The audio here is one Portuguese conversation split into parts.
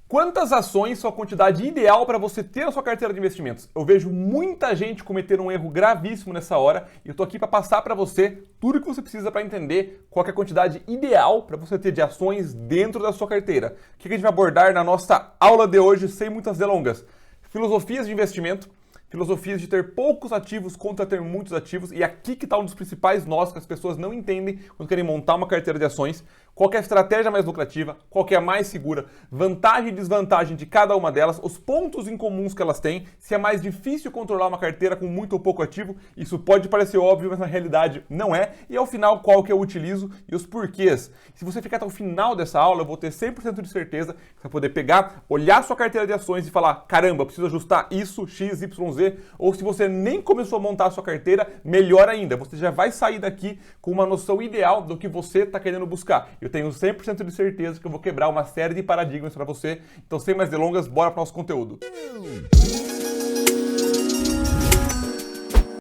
Quantas ações são a quantidade ideal para você ter na sua carteira de investimentos? Eu vejo muita gente cometer um erro gravíssimo nessa hora e eu estou aqui para passar para você tudo o que você precisa para entender qual é a quantidade ideal para você ter de ações dentro da sua carteira. O que a gente vai abordar na nossa aula de hoje, sem muitas delongas? Filosofias de investimento, filosofias de ter poucos ativos contra ter muitos ativos, e aqui que está um dos principais nós que as pessoas não entendem quando querem montar uma carteira de ações. Qual é a estratégia mais lucrativa, qual é a mais segura, vantagem e desvantagem de cada uma delas, os pontos em comuns que elas têm, se é mais difícil controlar uma carteira com muito ou pouco ativo. Isso pode parecer óbvio, mas na realidade não é. E ao final, qual que eu utilizo e os porquês. Se você ficar até o final dessa aula, eu vou ter 100% de certeza que você vai poder pegar, olhar sua carteira de ações e falar: caramba, preciso ajustar isso, X, Y, Z. Ou se você nem começou a montar a sua carteira, melhor ainda, você já vai sair daqui com uma noção ideal do que você está querendo buscar. Eu tenho 100% de certeza que eu vou quebrar uma série de paradigmas para você. Então, sem mais delongas, bora para o nosso conteúdo.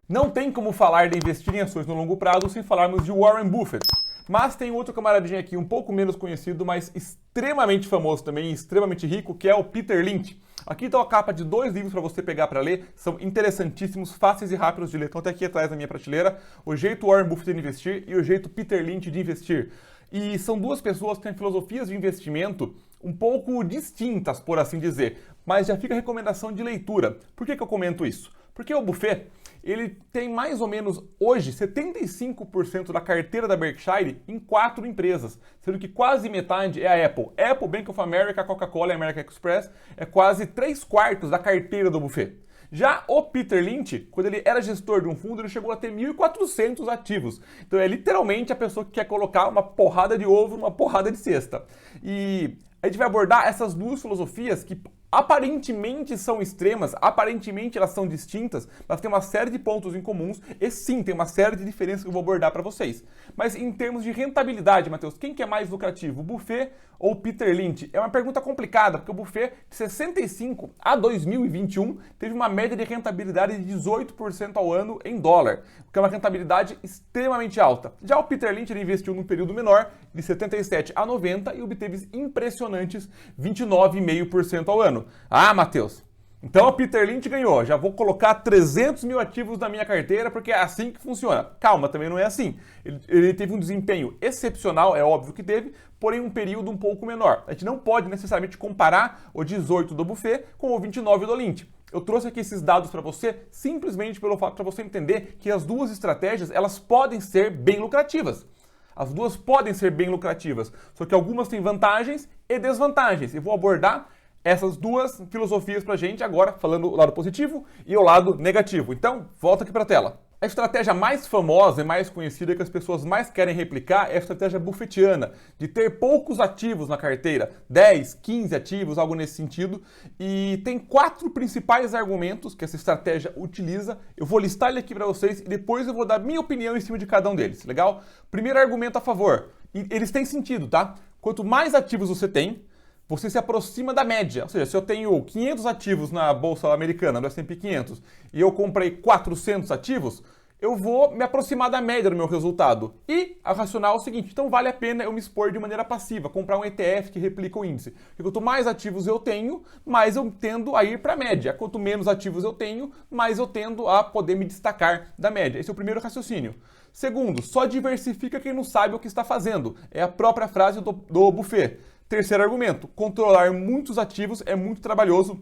Não tem como falar de investir em ações no longo prazo sem falarmos de Warren Buffett. Mas tem outro camaradinho aqui um pouco menos conhecido, mas extremamente famoso também, extremamente rico, que é o Peter Lynch. Aqui está a capa de 2 livros para você pegar para ler, são interessantíssimos, fáceis e rápidos de ler. Estão até aqui atrás da minha prateleira: O Jeito Warren Buffett de Investir e O Jeito Peter Lynch de Investir. E são duas pessoas que têm filosofias de investimento um pouco distintas, por assim dizer, mas já fica a recomendação de leitura. Por que eu comento isso? Porque o Buffett, ele tem mais ou menos, hoje, 75% da carteira da Berkshire em 4 empresas, sendo que quase metade é a Apple. Apple, Bank of America, Coca-Cola e American Express é quase 3/4 da carteira do Buffett. Já o Peter Lynch, quando ele era gestor de um fundo, ele chegou a ter 1.400 ativos. Então é literalmente a pessoa que quer colocar uma porrada de ovo numa porrada de cesta. E a gente vai abordar essas duas filosofias que aparentemente são extremas, aparentemente elas são distintas, mas tem uma série de pontos em comuns e sim, tem uma série de diferenças que eu vou abordar para vocês. Mas em termos de rentabilidade, Matheus, quem que é mais lucrativo, o Buffett ou o Peter Lynch? É uma pergunta complicada, porque o Buffett, de 65 a 2021, teve uma média de rentabilidade de 18% ao ano em dólar, o que é uma rentabilidade extremamente alta. Já o Peter Lynch, ele investiu num período menor, de 77 a 90, e obteve impressionantes 29,5% ao ano. Ah, Matheus, então o Peter Lynch ganhou, já vou colocar 300 mil ativos na minha carteira porque é assim que funciona. Calma, também não é assim. Ele teve um desempenho excepcional, é óbvio que teve, porém um período um pouco menor. A gente não pode necessariamente comparar o 18 do Buffett com o 29 do Lynch. Eu trouxe aqui esses dados para você simplesmente pelo fato para você entender que as duas estratégias, elas podem ser bem lucrativas. As duas podem ser bem lucrativas, só que algumas têm vantagens e desvantagens. Eu vou abordar essas duas filosofias pra gente agora, falando o lado positivo e o lado negativo. Então, volta aqui para a tela. A estratégia mais famosa e mais conhecida que as pessoas mais querem replicar é a estratégia buffettiana, de ter poucos ativos na carteira, 10, 15 ativos, algo nesse sentido. E tem 4 principais argumentos que essa estratégia utiliza. Eu vou listar ele aqui para vocês e depois eu vou dar minha opinião em cima de cada um deles, legal? Primeiro argumento a favor, e eles têm sentido, tá? Quanto mais ativos você tem, você se aproxima da média. Ou seja, se eu tenho 500 ativos na Bolsa Americana, no S&P 500, e eu comprei 400 ativos, eu vou me aproximar da média do meu resultado. E a racional é o seguinte: então vale a pena eu me expor de maneira passiva, comprar um ETF que replica o índice. Porque quanto mais ativos eu tenho, mais eu tendo a ir para a média. Quanto menos ativos eu tenho, mais eu tendo a poder me destacar da média. Esse é o primeiro raciocínio. Segundo, só diversifica quem não sabe o que está fazendo. É a própria frase do Buffett. Terceiro argumento, controlar muitos ativos é muito trabalhoso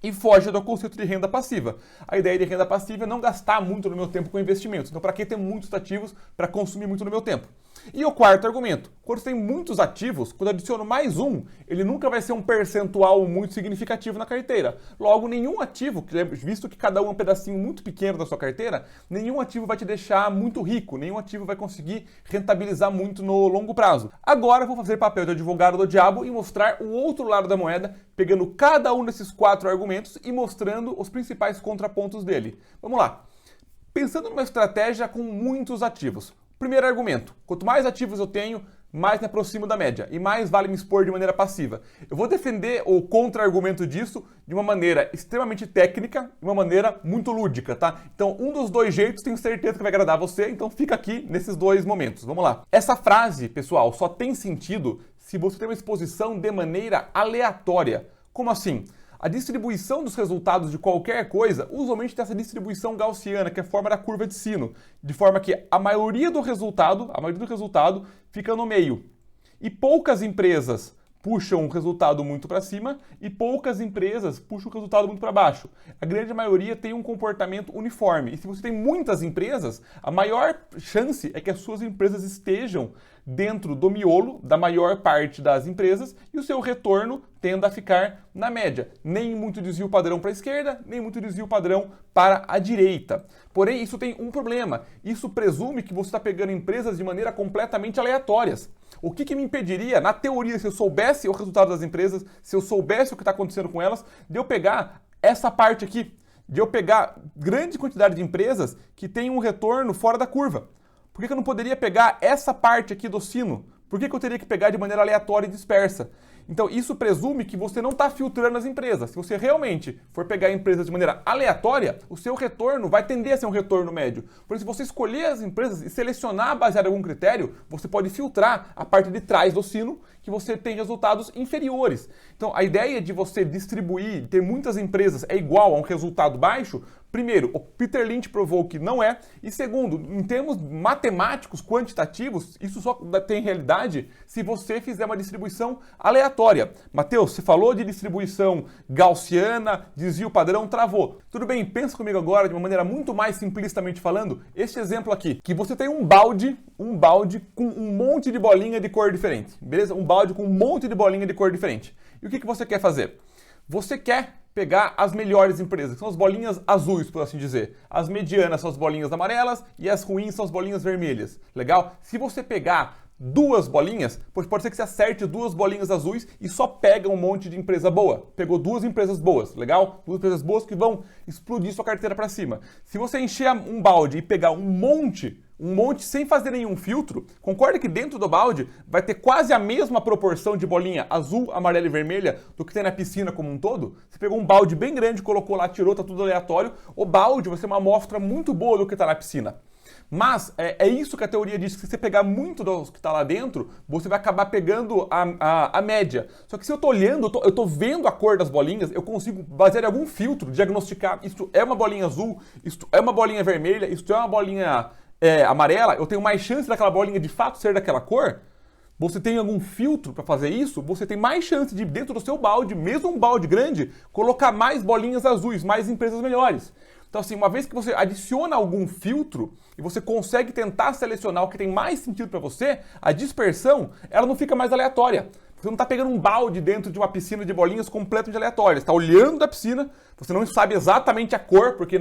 e foge do conceito de renda passiva. A ideia de renda passiva é não gastar muito no meu tempo com investimentos. Então, para que ter muitos ativos para consumir muito no meu tempo? E o quarto argumento, quando você tem muitos ativos, quando eu adiciono mais um, ele nunca vai ser um percentual muito significativo na carteira. Logo, nenhum ativo, visto que cada um é um pedacinho muito pequeno da sua carteira, nenhum ativo vai te deixar muito rico, nenhum ativo vai conseguir rentabilizar muito no longo prazo. Agora eu vou fazer papel de advogado do diabo e mostrar o outro lado da moeda, pegando cada um desses 4 argumentos e mostrando os principais contrapontos dele. Vamos lá. Pensando numa estratégia com muitos ativos. Primeiro argumento, quanto mais ativos eu tenho, mais me aproximo da média e mais vale me expor de maneira passiva. Eu vou defender o contra-argumento disso de uma maneira extremamente técnica e uma maneira muito lúdica, tá? Então, um dos dois jeitos tenho certeza que vai agradar você, então fica aqui nesses dois momentos. Vamos lá. Essa frase, pessoal, só tem sentido se você tem uma exposição de maneira aleatória. Como assim? A distribuição dos resultados de qualquer coisa usualmente tem essa distribuição gaussiana, que é a forma da curva de sino, de forma que a maioria do resultado fica no meio. E poucas empresas puxam o resultado muito para cima e poucas empresas puxam o resultado muito para baixo. A grande maioria tem um comportamento uniforme. E se você tem muitas empresas, a maior chance é que as suas empresas estejam dentro do miolo da maior parte das empresas e o seu retorno tenda a ficar na média. Nem muito desvio padrão para a esquerda, nem muito desvio padrão para a direita. Porém, isso tem um problema. Isso presume que você está pegando empresas de maneira completamente aleatórias. O que me impediria, na teoria, se eu soubesse o resultado das empresas, se eu soubesse o que está acontecendo com elas, de eu pegar essa parte aqui, de eu pegar grande quantidade de empresas que têm um retorno fora da curva? Por que eu não poderia pegar essa parte aqui do sino? Por que eu teria que pegar de maneira aleatória e dispersa? Então, isso presume que você não está filtrando as empresas. Se você realmente for pegar empresas de maneira aleatória, o seu retorno vai tender a ser um retorno médio. Por isso, se você escolher as empresas e selecionar baseado em algum critério, você pode filtrar a parte de trás do sino, que você tem resultados inferiores. Então, a ideia de você distribuir, ter muitas empresas é igual a um resultado baixo. Primeiro, o Peter Lynch provou que não é. E segundo, em termos matemáticos, quantitativos, isso só tem realidade se você fizer uma distribuição aleatória. Matheus, você falou de distribuição gaussiana, desvio padrão, travou. Tudo bem, pensa comigo agora de uma maneira muito mais simplistamente falando, este exemplo aqui, que você tem um balde com um monte de bolinha de cor diferente, beleza? Um balde com um monte de bolinha de cor diferente. E o que você quer fazer? Você quer pegar as melhores empresas, que são as bolinhas azuis, por assim dizer. As medianas são as bolinhas amarelas e as ruins são as bolinhas vermelhas. Legal? Se você pegar duas bolinhas, pode ser que você acerte duas bolinhas azuis e só pega um monte de empresa boa. Pegou duas empresas boas, legal? Duas empresas boas que vão explodir sua carteira para cima. Se você encher um balde e pegar um monte sem fazer nenhum filtro, concorda que dentro do balde vai ter quase a mesma proporção de bolinha azul, amarela e vermelha do que tem na piscina como um todo? Você pegou um balde bem grande, colocou lá, tirou, tá tudo aleatório. O balde vai ser uma amostra muito boa do que está na piscina. Mas é isso que a teoria diz, que se você pegar muito do que está lá dentro, você vai acabar pegando a média. Só que se eu estou olhando, eu estou vendo a cor das bolinhas, eu consigo, baseado em algum filtro, diagnosticar isto é uma bolinha azul, isto é uma bolinha vermelha, isto é uma bolinha amarela, eu tenho mais chance daquela bolinha de fato ser daquela cor. Você tem algum filtro para fazer isso, você tem mais chance de, dentro do seu balde, mesmo um balde grande, colocar mais bolinhas azuis, mais empresas melhores. Então, assim, uma vez que você adiciona algum filtro e você consegue tentar selecionar o que tem mais sentido para você, a dispersão, ela não fica mais aleatória. Você não está pegando um balde dentro de uma piscina de bolinhas completamente aleatórias. Você está olhando da piscina, você não sabe exatamente a cor, porque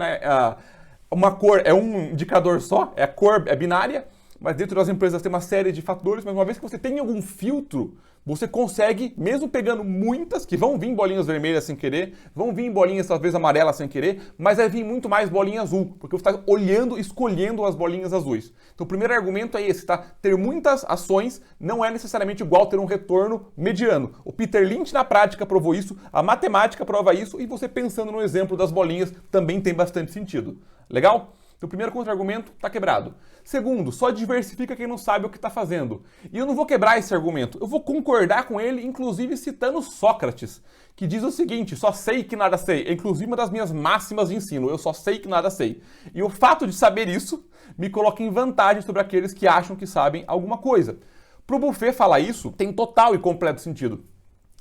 uma cor é um indicador só, a cor é binária, mas dentro das empresas tem uma série de fatores, mas uma vez que você tem algum filtro, você consegue, mesmo pegando muitas, que vão vir bolinhas vermelhas sem querer, vão vir bolinhas talvez amarelas sem querer, mas vai vir muito mais bolinha azul, porque você está olhando, escolhendo as bolinhas azuis. Então o primeiro argumento é esse, tá? Ter muitas ações não é necessariamente igual ter um retorno mediano. O Peter Lynch na prática provou isso, a matemática prova isso, e você pensando no exemplo das bolinhas também tem bastante sentido. Legal? Então, o primeiro contra-argumento está quebrado. Segundo, só diversifica quem não sabe o que está fazendo. E eu não vou quebrar esse argumento, eu vou concordar com ele, inclusive citando Sócrates, que diz o seguinte: só sei que nada sei. É inclusive uma das minhas máximas de ensino, eu só sei que nada sei. E o fato de saber isso me coloca em vantagem sobre aqueles que acham que sabem alguma coisa. Para o Buffett falar isso, tem total e completo sentido.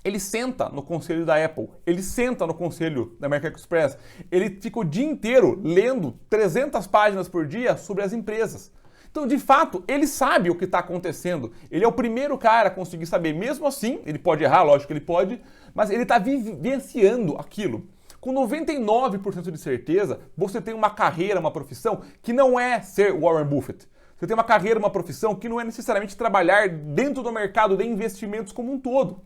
Ele senta no conselho da Apple, ele senta no conselho da American Express, ele fica o dia inteiro lendo 300 páginas por dia sobre as empresas. Então, de fato, ele sabe o que está acontecendo. Ele é o primeiro cara a conseguir saber. Mesmo assim, ele pode errar, lógico que ele pode, mas ele está vivenciando aquilo. Com 99% de certeza, você tem uma carreira, uma profissão que não é ser Warren Buffett. Você tem uma carreira, uma profissão que não é necessariamente trabalhar dentro do mercado de investimentos como um todo.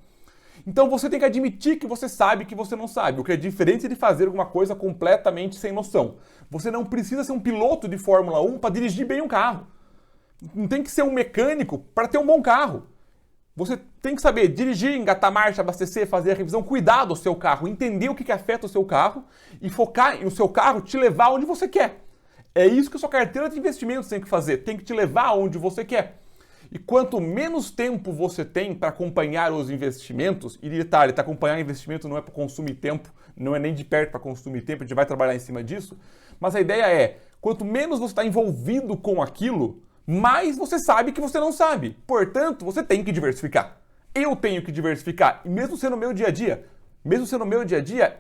Então você tem que admitir que você sabe que você não sabe, o que é diferente de fazer alguma coisa completamente sem noção. Você não precisa ser um piloto de Fórmula 1 para dirigir bem um carro. Não tem que ser um mecânico para ter um bom carro. Você tem que saber dirigir, engatar marcha, abastecer, fazer a revisão, cuidar do seu carro, entender o que afeta o seu carro e focar no seu carro te levar onde você quer. É isso que a sua carteira de investimentos tem que fazer, tem que te levar aonde você quer. E quanto menos tempo você tem para acompanhar os investimentos, e detalhe, acompanhar investimento não é para consumir tempo, não é nem de perto para consumir tempo, a gente vai trabalhar em cima disso, mas a ideia é, quanto menos você está envolvido com aquilo, mais você sabe que você não sabe. Portanto, você tem que diversificar. Eu tenho que diversificar, e mesmo sendo o meu dia a dia,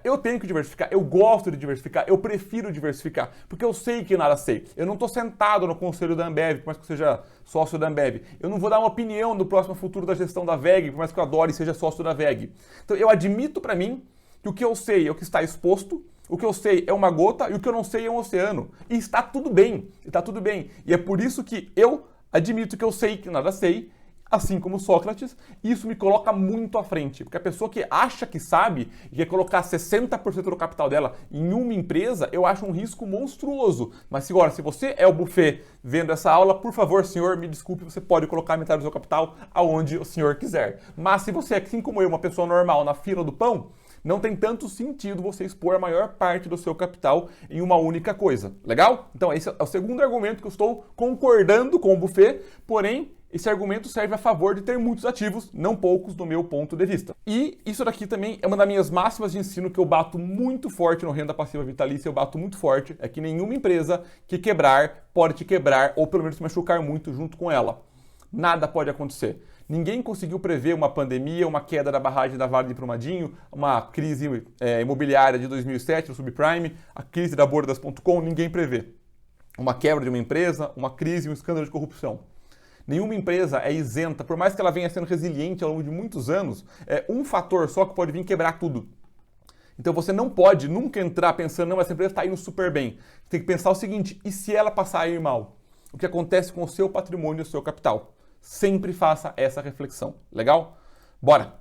eu tenho que diversificar, eu gosto de diversificar, eu prefiro diversificar, porque eu sei que nada sei. Eu não estou sentado no conselho da Ambev, por mais que eu seja sócio da Ambev. Eu não vou dar uma opinião do próximo futuro da gestão da WEG, por mais que eu adore e seja sócio da WEG. Então eu admito para mim que o que eu sei é o que está exposto, o que eu sei é uma gota e o que eu não sei é um oceano. E está tudo bem, está tudo bem. E é por isso que eu admito que eu sei que nada sei, assim como Sócrates, e isso me coloca muito à frente, porque a pessoa que acha que sabe e quer colocar 60% do capital dela em uma empresa, eu acho um risco monstruoso. Mas agora, se você é o buffet vendo essa aula, por favor, senhor, me desculpe, você pode colocar metade do seu capital aonde o senhor quiser. Mas se você, assim como eu, uma pessoa normal na fila do pão, não tem tanto sentido você expor a maior parte do seu capital em uma única coisa. Legal? Então esse é o segundo argumento que eu estou concordando com o buffet, porém esse argumento serve a favor de ter muitos ativos, não poucos do meu ponto de vista. E isso daqui também é uma das minhas máximas de ensino que eu bato muito forte no Renda Passiva Vitalícia, eu bato muito forte, é que nenhuma empresa que quebrar pode te quebrar ou pelo menos te machucar muito junto com ela. Nada pode acontecer. Ninguém conseguiu prever uma pandemia, uma queda da barragem da Vale de Brumadinho, uma crise imobiliária de 2007, o subprime, a crise da Bordas.com, ninguém prevê. Uma quebra de uma empresa, uma crise, um escândalo de corrupção. Nenhuma empresa é isenta, por mais que ela venha sendo resiliente ao longo de muitos anos, é um fator só que pode vir quebrar tudo. Então você não pode nunca entrar pensando, não, essa empresa está indo super bem. Você tem que pensar o seguinte, e se ela passar a ir mal? O que acontece com o seu patrimônio e o seu capital? Sempre faça essa reflexão. Legal? Bora!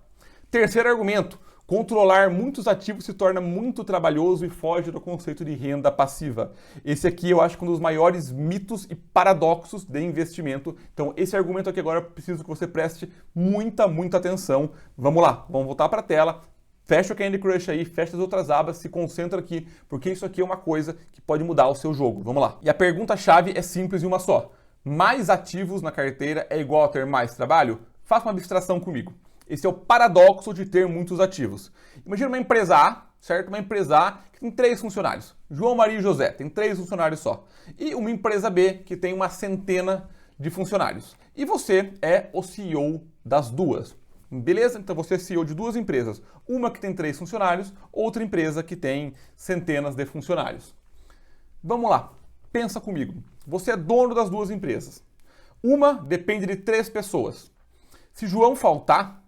Terceiro argumento. Controlar muitos ativos se torna muito trabalhoso e foge do conceito de renda passiva. Esse aqui eu acho que é um dos maiores mitos e paradoxos de investimento. Então esse argumento aqui agora eu preciso que você preste muita atenção. Vamos lá, vamos voltar para a tela. Fecha o Candy Crush aí, fecha as outras abas, se concentra aqui, porque isso aqui é uma coisa que pode mudar o seu jogo. Vamos lá. E a pergunta-chave é simples e uma só. Mais ativos na carteira é igual a ter mais trabalho? Faça uma abstração comigo. Esse é o paradoxo de ter muitos ativos. Imagina uma empresa A, certo? Uma empresa A que tem 3 funcionários. João, Maria e José, tem 3 funcionários só. E uma empresa B que tem uma centena de funcionários. E você é o CEO das duas. Beleza? Então você é CEO de 2 empresas. Uma que tem 3 funcionários, outra empresa que tem centenas de funcionários. Vamos lá, pensa comigo. Você é dono das 2 empresas. Uma depende de 3 pessoas. Se João faltar,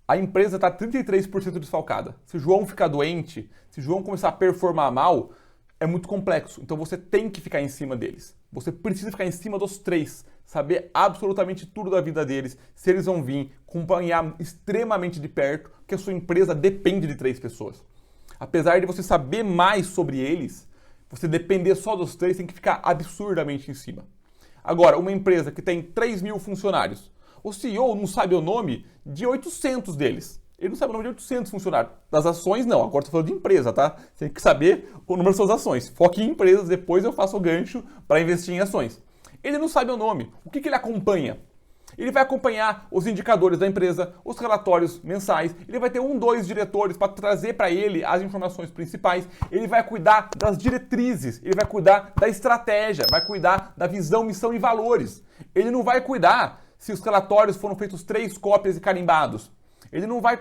a empresa está 33% desfalcada. Se João ficar doente, se João começar a performar mal, é muito complexo. Então você tem que ficar em cima deles. Você precisa ficar em cima dos 3, saber absolutamente tudo da vida deles, se eles vão vir, acompanhar extremamente de perto, porque a sua empresa depende de 3 pessoas. Apesar de você saber mais sobre eles, você depender só dos 3, tem que ficar absurdamente em cima. Agora, uma empresa que tem 3.000 funcionários, o CEO não sabe o nome de 800 deles. Ele não sabe o nome de 800 funcionários. Das ações, não. Agora estou falando de empresa, tá? Você tem que saber o número das suas ações. Foque em empresas, depois eu faço o gancho para investir em ações. Ele não sabe o nome. O que ele acompanha? Ele vai acompanhar os indicadores da empresa, os relatórios mensais, ele vai ter 1, 2 diretores para trazer para ele as informações principais, ele vai cuidar das diretrizes, ele vai cuidar da estratégia, vai cuidar da visão, missão e valores. Ele não vai cuidar se os relatórios foram feitos 3 cópias e carimbados. Ele não vai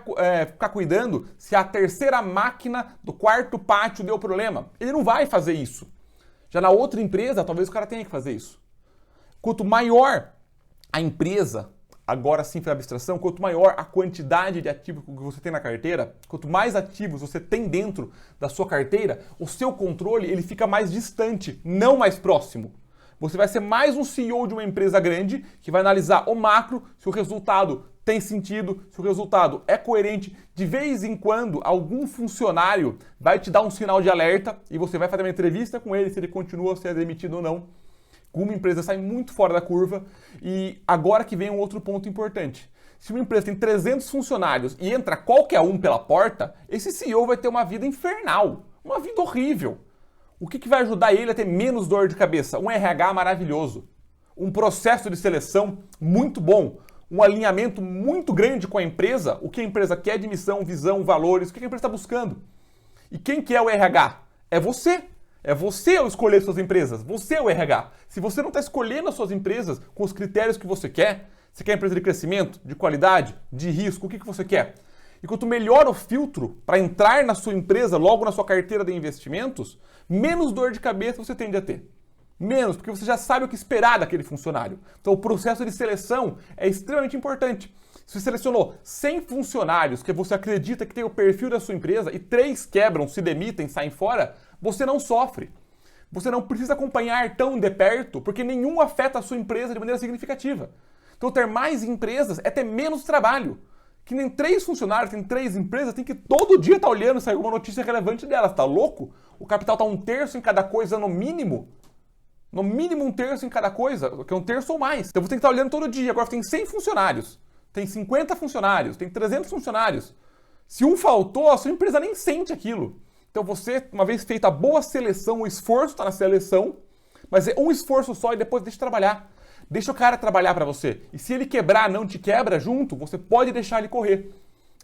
ficar cuidando se a terceira máquina do 4º pátio deu problema. Ele não vai fazer isso. Já na outra empresa, talvez o cara tenha que fazer isso. Quanto maior a empresa, agora sim foi a abstração, quanto maior a quantidade de ativos que você tem na carteira, quanto mais ativos você tem dentro da sua carteira, o seu controle ele fica mais distante, não mais próximo. Você vai ser mais um CEO de uma empresa grande que vai analisar o macro, se o resultado tem sentido, se o resultado é coerente. De vez em quando, algum funcionário vai te dar um sinal de alerta e você vai fazer uma entrevista com ele se ele continua a ser demitido ou não. Uma empresa sai muito fora da curva e agora que vem um outro ponto importante. Se uma empresa tem 300 funcionários e entra qualquer um pela porta, esse CEO vai ter uma vida infernal, uma vida horrível. O que vai ajudar ele a ter menos dor de cabeça? Um RH maravilhoso. um processo de seleção muito bom, um alinhamento muito grande com a empresa, o que a empresa quer de missão, visão, valores, o que a empresa está buscando. E quem que é o RH? É você. É você ao escolher suas empresas. Você é o RH. Se você não está escolhendo as suas empresas com os critérios que você quer empresa de crescimento, de qualidade, de risco, o que você quer? E quanto melhor o filtro para entrar na sua empresa, logo na sua carteira de investimentos, menos dor de cabeça você tende a ter. Menos, porque você já sabe o que esperar daquele funcionário. Então o processo de seleção é extremamente importante. Se você selecionou 100 funcionários que você acredita que tem o perfil da sua empresa e 3 quebram, se demitem, saem fora, você não sofre. Você não precisa acompanhar tão de perto, porque nenhum afeta a sua empresa de maneira significativa. Então ter mais empresas é ter menos trabalho. Que nem 3 funcionários, tem 3 empresas, tem que todo dia estar olhando se alguma notícia relevante delas. Tá louco? O capital tá 1/3 em cada coisa no mínimo. No mínimo 1/3 em cada coisa, que é 1/3 ou mais. Então você tem que estar olhando todo dia. Agora tem 100 funcionários, tem 50 funcionários, tem 300 funcionários. Se um faltou, a sua empresa nem sente aquilo. Então você, uma vez feita a boa seleção, o esforço está na seleção, mas é um esforço só e depois deixa trabalhar. Deixa o cara trabalhar para você. E se ele quebrar, não te quebra junto, você pode deixar ele correr.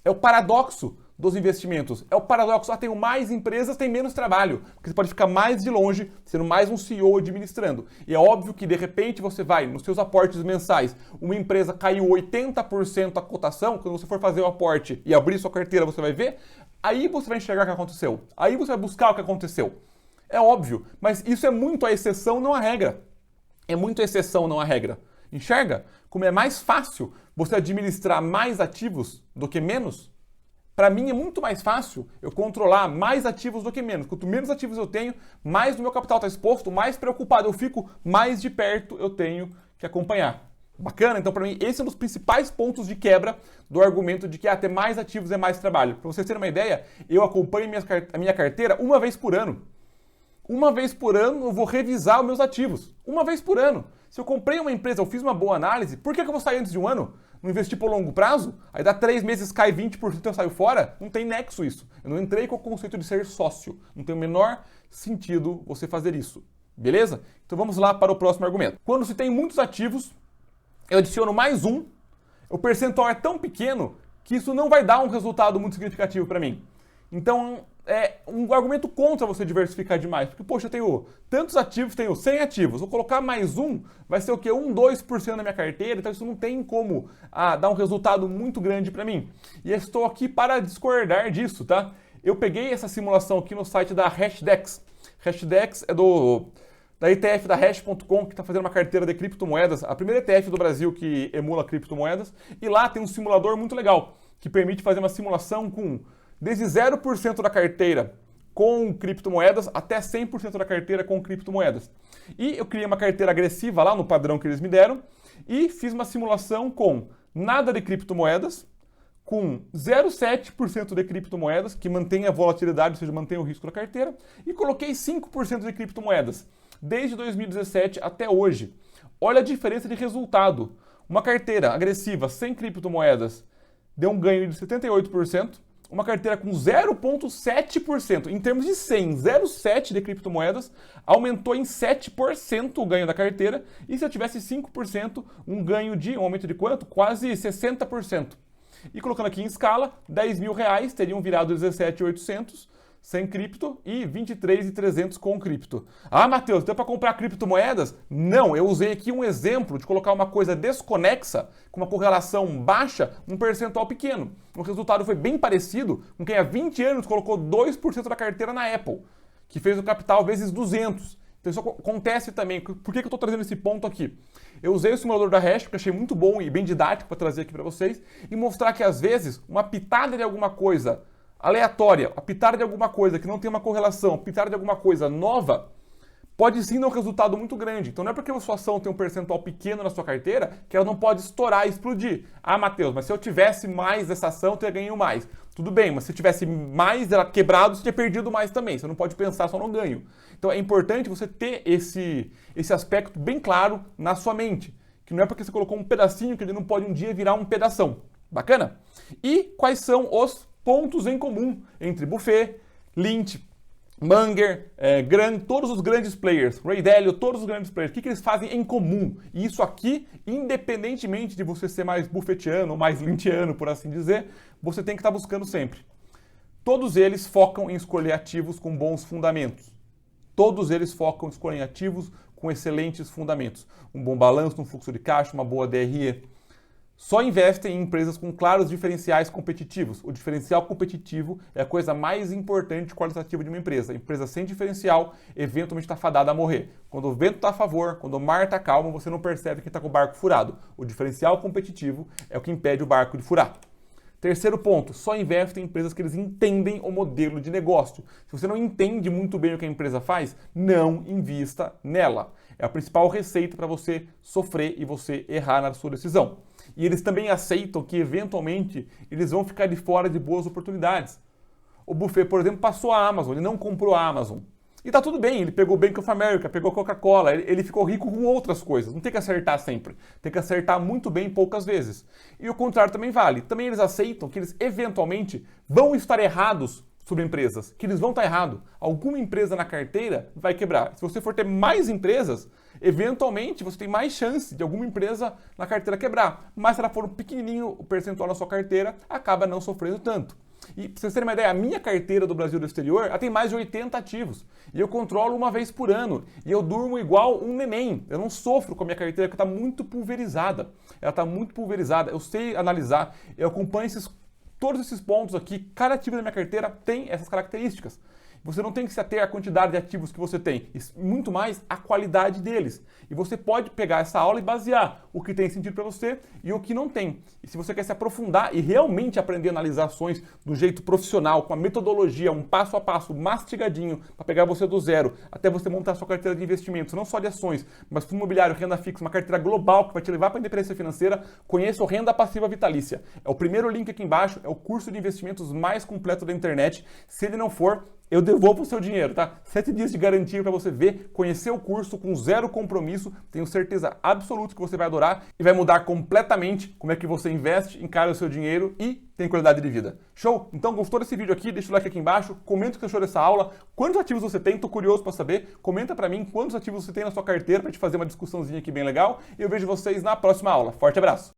É o paradoxo dos investimentos. É o paradoxo, tenho mais empresas, tem menos trabalho. Porque você pode ficar mais de longe, sendo mais um CEO administrando. E é óbvio que, de repente, você vai, nos seus aportes mensais, uma empresa caiu 80% a cotação, quando você for fazer o aporte e abrir sua carteira, você vai ver, aí você vai enxergar o que aconteceu. Aí você vai buscar o que aconteceu. É óbvio, mas isso é muito a exceção, não a regra. É muito a exceção, não a regra. Enxerga? Como é mais fácil você administrar mais ativos do que menos? Para mim é muito mais fácil eu controlar mais ativos do que menos. Quanto menos ativos eu tenho, mais do meu capital está exposto, mais preocupado eu fico, mais de perto eu tenho que acompanhar. Bacana? Então, para mim, esse é um dos principais pontos de quebra do argumento de que ter mais ativos é mais trabalho. Para vocês terem uma ideia, eu acompanho a minha carteira uma vez por ano. Uma vez por ano eu vou revisar os meus ativos. Uma vez por ano. Se eu comprei uma empresa, eu fiz uma boa análise, por que eu vou sair antes de um ano? Não investi por longo prazo? Aí dá 3 meses, cai 20% e eu saio fora? Não tem nexo isso. Eu não entrei com o conceito de ser sócio. Não tem o menor sentido você fazer isso. Beleza? Então vamos lá para o próximo argumento. Quando se tem muitos ativos, eu adiciono mais um, o percentual é tão pequeno que isso não vai dar um resultado muito significativo para mim. Então, é um argumento contra você diversificar demais. Porque, poxa, eu tenho tantos ativos, tenho 100 ativos. Vou colocar mais um, vai ser o quê? 2% da minha carteira. Então, isso não tem como dar um resultado muito grande para mim. E eu estou aqui para discordar disso, tá? Eu peguei essa simulação aqui no site da Hashdex. Hashdex é da ETF da Hash.com, que está fazendo uma carteira de criptomoedas. A primeira ETF do Brasil que emula criptomoedas. E lá tem um simulador muito legal, que permite fazer uma simulação com desde 0% da carteira com criptomoedas até 100% da carteira com criptomoedas. E eu criei uma carteira agressiva lá no padrão que eles me deram e fiz uma simulação com nada de criptomoedas, com 0,7% de criptomoedas, que mantém a volatilidade, ou seja, mantém o risco da carteira, e coloquei 5% de criptomoedas, desde 2017 até hoje. Olha a diferença de resultado. Uma carteira agressiva sem criptomoedas deu um ganho de 78%, uma carteira com 0,7%, em termos de 100, 0,7% de criptomoedas, aumentou em 7% o ganho da carteira, e se eu tivesse 5%, um aumento de quanto? Quase 60%. E colocando aqui em escala, R$10.000 teriam virado 17.800 sem cripto e 23.300 com cripto. Ah, Matheus, deu para comprar criptomoedas? Não, eu usei aqui um exemplo de colocar uma coisa desconexa, com uma correlação baixa, um percentual pequeno. O resultado foi bem parecido com quem há 20 anos colocou 2% da carteira na Apple, que fez o capital vezes 200. Então isso acontece também. Por que eu estou trazendo esse ponto aqui? Eu usei o simulador da Hash, porque achei muito bom e bem didático para trazer aqui para vocês, e mostrar que às vezes uma pitada de alguma coisa aleatória, a pitada de alguma coisa que não tem uma correlação, a pitada de alguma coisa nova, pode sim dar um resultado muito grande. Então não é porque a sua ação tem um percentual pequeno na sua carteira que ela não pode estourar e explodir. Ah, Matheus, mas se eu tivesse mais dessa ação, eu teria ganho mais. Tudo bem, mas se tivesse mais dela quebrado, você teria perdido mais também. Você não pode pensar só no ganho. Então é importante você ter esse aspecto bem claro na sua mente. Que não é porque você colocou um pedacinho que ele não pode um dia virar um pedação. Bacana? E quais são os pontos em comum entre Buffett, Lynch Munger, todos os grandes players, Ray Dalio, todos os grandes players, o que eles fazem em comum? E isso aqui, independentemente de você ser mais buffettiano ou mais lynchiano, por assim dizer, você tem que estar buscando sempre. Todos eles focam em escolher ativos com bons fundamentos. Todos eles focam em escolher ativos com excelentes fundamentos. Um bom balanço, um fluxo de caixa, uma boa DRE. Só investem em empresas com claros diferenciais competitivos. O diferencial competitivo é a coisa mais importante e qualitativa de uma empresa. A empresa sem diferencial, eventualmente está fadada a morrer. Quando o vento está a favor, quando o mar está calmo, você não percebe que está com o barco furado. O diferencial competitivo é o que impede o barco de furar. Terceiro ponto, só investe em empresas que eles entendem o modelo de negócio. Se você não entende muito bem o que a empresa faz, não invista nela. É a principal receita para você sofrer e você errar na sua decisão. E eles também aceitam que, eventualmente, eles vão ficar de fora de boas oportunidades. O Buffett, por exemplo, passou a Amazon, ele não comprou a Amazon. E tá tudo bem, ele pegou o Bank of America, pegou a Coca-Cola, ele ficou rico com outras coisas. Não tem que acertar sempre, tem que acertar muito bem poucas vezes. E o contrário também vale. Também eles aceitam que eles, eventualmente, vão estar errados sobre empresas, que eles vão estar errados. Alguma empresa na carteira vai quebrar. Se você for ter mais empresas, eventualmente você tem mais chance de alguma empresa na carteira quebrar. Mas se ela for um pequenininho o percentual na sua carteira, acaba não sofrendo tanto. E para vocês terem uma ideia, a minha carteira do Brasil do exterior, ela tem mais de 80 ativos. E eu controlo uma vez por ano. E eu durmo igual um neném. Eu não sofro com a minha carteira, porque está muito pulverizada. Ela está muito pulverizada. Eu sei analisar, eu acompanho todos esses pontos aqui. Cada ativo da minha carteira tem essas características. Você não tem que se ater à quantidade de ativos que você tem, e muito mais a qualidade deles. E você pode pegar essa aula e basear o que tem sentido para você e o que não tem. E se você quer se aprofundar e realmente aprender a analisar ações do jeito profissional, com a metodologia, um passo a passo mastigadinho, para pegar você do zero, até você montar a sua carteira de investimentos, não só de ações, mas fundo imobiliário, renda fixa, uma carteira global que vai te levar para a independência financeira, conheça o Renda Passiva Vitalícia. É o primeiro link aqui embaixo, é o curso de investimentos mais completo da internet. Se ele não for, eu devolvo o seu dinheiro, tá? 7 dias de garantia para você ver, conhecer o curso com zero compromisso. Tenho certeza absoluta que você vai adorar e vai mudar completamente como é que você investe, encara o seu dinheiro e tem qualidade de vida. Show? Então, gostou desse vídeo aqui? Deixa o like aqui embaixo, comenta o que você achou dessa aula, quantos ativos você tem, tô curioso para saber. Comenta para mim quantos ativos você tem na sua carteira para te fazer uma discussãozinha aqui bem legal. E eu vejo vocês na próxima aula. Forte abraço!